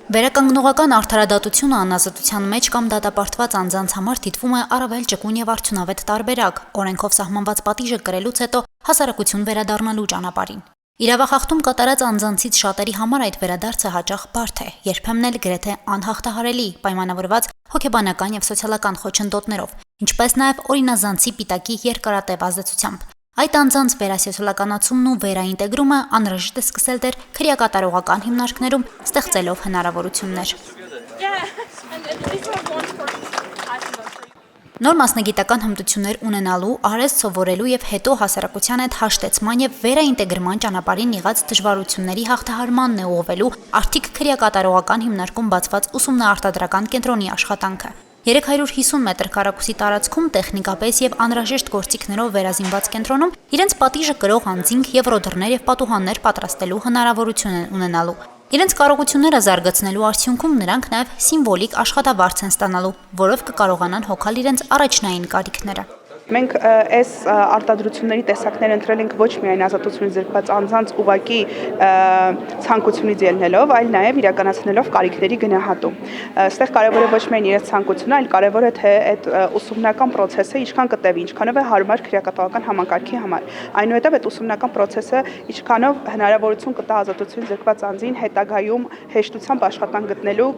Վերականգնողական արդարադատությունը անազատության մեջ կամ դատապարտված անձանց համար դիտվում է առավել ճկուն եւ արդյունավետ տարբերակ, օրենքով սահմանված պատիժը կրելուց հետո հասարակություն վերադառնալու ճանապարհին։ Իրավախախտում կատարած անձանցից շատերի համար այդ վերադարձը հաճախ բարդ է, երբեմն էլ գրեթե անհաղթահարելի, պայմանավորված հոգեբանական եւ սոցիալական խոչընդոտներով, ինչպես նաեւ օրինազանցի պիտակի երկարատև ազդեցությամբ։ Այդ անձանց վերասոցիալականացումն ու վերաինտեգրումը անհրաժեշտ է սկսել դեռ քրեակատարողական հիմնարկներում, ստեղծելով հնարավորություններ։ Նոր մասնագիտական հմտություններ ունենալու, արհեստ սովորելու եւ հետո հասարակության հետ հաշտեցման եւ վերաինտեգրման ճանապարհին եղած դժվարությունների հաղթահարմանն է ուղղվելու արդիկ քրեակատարողական հիմնարկում բացված ուսումնաարտադրական կենտրոնի աշխատանքը։ 350 մետր քառակուսի տարածքում տեխնիկապես եւ անհրաժեշտ գործիքներով վերազինված կենտրոնում իրենց պատիժը կրող անձինք եվրոդռներ եւ պատուհաններ պատրաստելու հնարավորություն են ունենալու։ Իրենց կարողությունները զարգացնելու արդյունքում նրանք նաեւ սիմվոլիկ աշխատավարձ են ստանալու, որով կկարողանան հոգալ իրենց առաջնային կարիքները։ Մենք այս արտադրությունների տեսակներ ընտրել ենք ոչ միայն ազատությունից զրկված անձանց ուղղակի ցանկությունից ելնելով, այլ նաև իրականացնելով կարիքների գնահատում։ Այստեղ կարևոր է ոչ միայն իրենց ցանկությունը, այլ կարևոր է թե այդ ուսումնական process-ը ինչքան կտևի, ինչքանով է հարմար քրեակատարողական համակարգի համար։ Այնուհետև այդ ուսումնական process-ը ինչքանով հնարավորություն կտա ազատությունից զրկված անձին հետագայում հեշտությամբ աշխատանք գտնելու։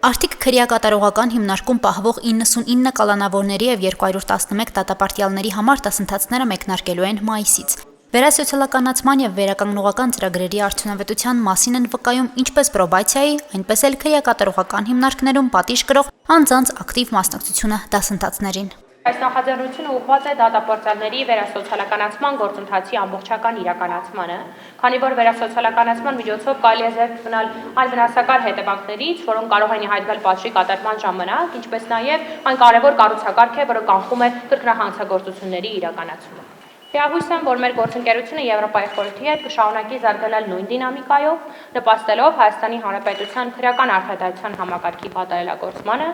Արդիկ քրեակատարողական հիմնարկում պահվող 99 կալանավորների եւ 211 դատապարտյալների համար դասընթացները մեկնարկելու են մայիսից։ Վերասոցիալականացման եւ վերականգնողական ծրագրերի արդյունավետության մասին են վկայում ինչպես պրոբացիայի, այնպես էլ քրեակատարողական հիմնարկներում պատիժ կրող անձանց ակտիվ մասնակցությունը դասընթացներին։ Այս նախաձեռնությունը ուղղված է դատապարտյալների վերասոցիալականացման գործընթացի ամբողջական իրականացմանը, քանի որ վերասոցիալականացման միջոցով կարելի է զերծ մնալ այն վնասակար հետևանքներից, որոնք կարող են հայտվել պատժի կատարման ժամանակ, ինչպես նաև այն կարևոր կառուցակարգ է, որը կանխում է կրկնահանցագործությունների իրականացումը։ Հույս եմ, որ մեր գործընկերությունը Եվրոպայի խորհրդի հետ կշարունակի զարգանալ նույն դինամիկայով, նպաստելով Հայաստանի Հանրապետության քրեական արդարադատության համակարգի կատարելագործմանը։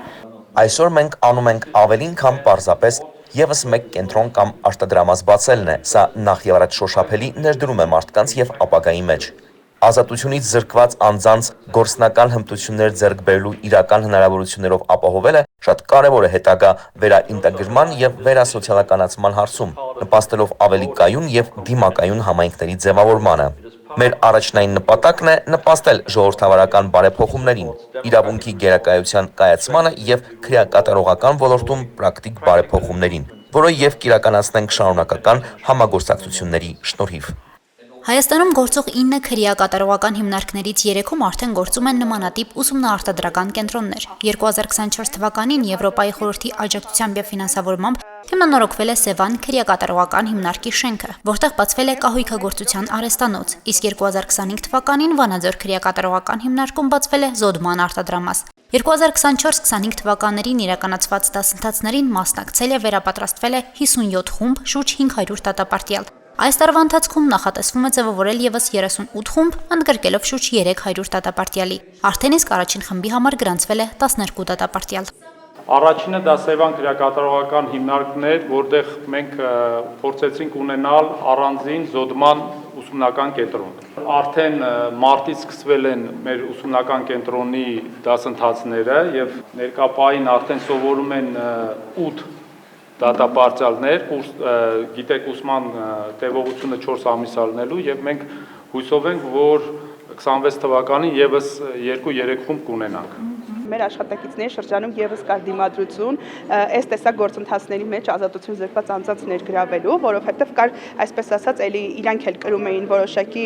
Այսօր մենք անում ենք ավելին, քան պարզապես եւս մեկ կենտրոն կամ արտադրամաս բացելն է, սա նախ եւ առաջ շոշափելի ներդրում է մարդկանց եւ ապագայի մեջ։ Ազատությունից զրկված անձանց գործնական հմտություններ ձեռք բերելու իրական հնարավորություններով ապահովելը շատ կարևոր է հետագա վերաինտեգրման եւ վերասոցիալականացման հարցում, նպաստելով ավելի կայուն եւ դիմակայուն համայնքների ձևավորմանը։ Մեր առաջնային նպատակն է նպաստել ժողովրդավարական բարեփոխումներին, իրավունքի գերակայության կայացմանը եւ քրեակատարողական ոլորտում պրակտիկ բարեփոխումներին, որը եւ կիրականացնենք շարունակական համագործակցությունների շնորհիվ։ Հայաստանում գործող 9 քրեակատարողական հիմնարկներից 3-ում արդեն գործում են նմանատիպ ուսումնաարտադրական կենտրոններ։ 2024 թվականին Եվրոպայի խորհրդի աջակցությամբ եւ ֆինանսավորմամբ հիմնանորոգվել է Սևան քրեակատարողական հիմնարկի շենքը, որտեղ բացվել է կահույքագործության արհեստանոց, իսկ 2025 թվականին Վանաձոր քրեակատարողական հիմնարկում բացվել է Զոդման արտադրամաս։ 2024-25 թվականներին իրականացված դասընթացներին մասնակցել է վերապատրաստվել է 57 խումբ, շուրջ 500 դատապարտյալ։ Այս տարվա ընթացքում նախատեսվում է ձևավորել եւս 38 խումբ, ընդգրկելով շուրջ 300 դատապարտյալի։ Արդեն իսկ առաջին խմբի համար գրանցվել է 12 դատապարտյալ։ Առաջինը դա Սևան քրեակատարողական հիմնարկն էր, որտեղ մենք փորձեցինք ունենալ առանձին Զոդման ուսումնական կենտրոն։ Արդեն մարտից սկսվել են մեր ուսումնական կենտրոնի դասընթացները եւ ներկապային արդեն սովորում են 8 դատապարտյալներ, գիտեք ուսման տևողությունը 4 ամիս ալնելու եւ մենք հույսով ենք, որ 26 թվականին եւս 2-3 խումբ կունենանք։ Մեր աշխատակիցների շրջանում եւս կար դիմադրություն այս տեսակ գործընթացների մեջ ազատություն զրկված անձանց ներգրավելու, որովհետեւ կար, այսպես ասած, էլի իրանք էլ կրում էին որոշակի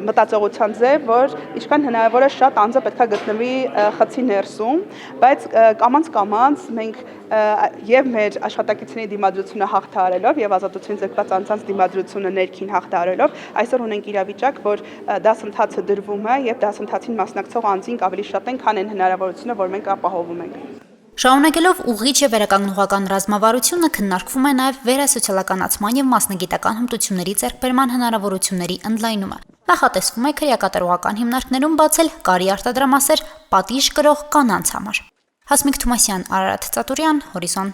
մտածողության ձև, որ ինչքան հնարավոր է շատ անձը պետքա գտնվի խցի ներսում, բայց կամաց մենք եւ մեր աշխատակիցների դիմադրությունը հաղթահարելով եւ ազատությունից զրկված անձանց դիմադրությունը ներքին հաղթահարելով այսօր ունենք իրավիճակ, որ դասընթացը դրվում է եւ դասընթացին մասնակցող անձինք ավելի շատ են, քան այն հնարավորությունը, որ մենք ապահովում ենք։ Շարունակելով ուղղիչ եւ վերականգնողական ռազմավարությունը քննարկվում է նաեւ վերասոցիալականացման եւ մասնագիտական հմտությունների ձեռքբերման հնարավորությունների ընդլայնումը։ Նախատեսվում է քրեակատարողական հիմնարկներում բացել կարի արտադրամասեր պատիժ կրող կանանց համար։ Հասմիկ Թումասյան, Արարատ Ծատուրյան, Հորիզոն։